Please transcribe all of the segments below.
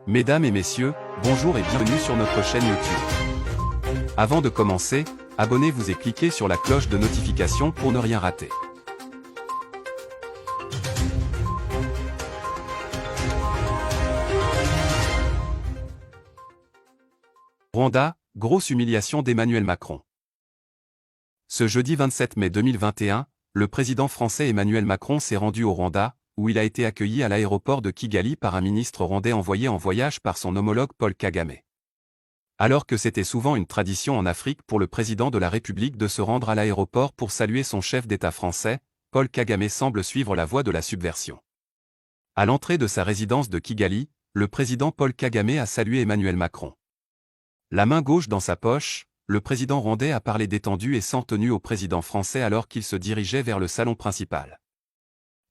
Mesdames et messieurs, bonjour et bienvenue sur notre chaîne YouTube. Avant de commencer, abonnez-vous et cliquez sur la cloche de notification pour ne rien rater. Rwanda, grosse humiliation d'Emmanuel Macron. Ce jeudi 27 mai 2021, le président français Emmanuel Macron s'est rendu au Rwanda, où il a été accueilli à l'aéroport de Kigali par un ministre rwandais envoyé en voyage par son homologue Paul Kagame. Alors que c'était souvent une tradition en Afrique pour le président de la République de se rendre à l'aéroport pour saluer son chef d'État français, Paul Kagame semble suivre la voie de la subversion. À l'entrée de sa résidence de Kigali, le président Paul Kagame a salué Emmanuel Macron. La main gauche dans sa poche, le président rwandais a parlé détendu et sans tenue au président français alors qu'il se dirigeait vers le salon principal.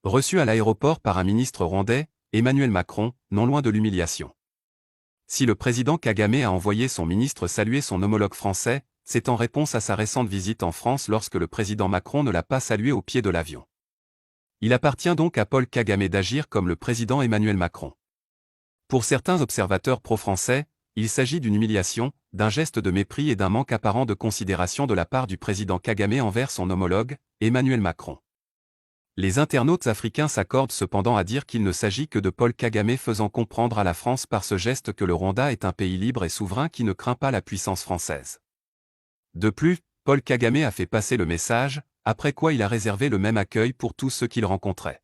Reçu à l'aéroport par un ministre rwandais, Emmanuel Macron, non loin de l'humiliation. Si le président Kagame a envoyé son ministre saluer son homologue français, c'est en réponse à sa récente visite en France lorsque le président Macron ne l'a pas salué au pied de l'avion. Il appartient donc à Paul Kagame d'agir comme le président Emmanuel Macron. Pour certains observateurs pro-français, il s'agit d'une humiliation, d'un geste de mépris et d'un manque apparent de considération de la part du président Kagame envers son homologue, Emmanuel Macron. Les internautes africains s'accordent cependant à dire qu'il ne s'agit que de Paul Kagame faisant comprendre à la France par ce geste que le Rwanda est un pays libre et souverain qui ne craint pas la puissance française. De plus, Paul Kagame a fait passer le message, après quoi il a réservé le même accueil pour tous ceux qu'il rencontrait.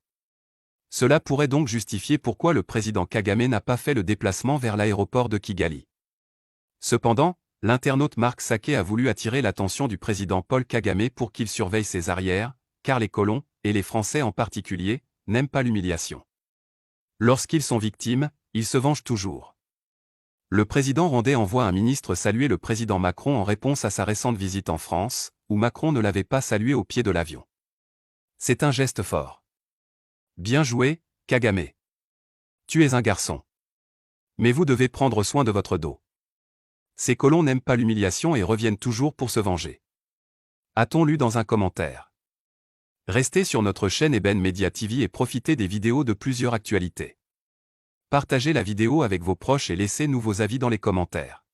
Cela pourrait donc justifier pourquoi le président Kagame n'a pas fait le déplacement vers l'aéroport de Kigali. Cependant, l'internaute Marc Saquet a voulu attirer l'attention du président Paul Kagame pour qu'il surveille ses arrières, car les colons, et les Français en particulier, n'aiment pas l'humiliation. Lorsqu'ils sont victimes, ils se vengent toujours. Le président rwandais envoie un ministre saluer le président Macron en réponse à sa récente visite en France, où Macron ne l'avait pas salué au pied de l'avion. C'est un geste fort. Bien joué, Kagame. Tu es un garçon. Mais vous devez prendre soin de votre dos. Ces colons n'aiment pas l'humiliation et reviennent toujours pour se venger. A-t-on lu dans un commentaire? Restez sur notre chaîne Eben Media TV et profitez des vidéos de plusieurs actualités. Partagez la vidéo avec vos proches et laissez-nous vos avis dans les commentaires.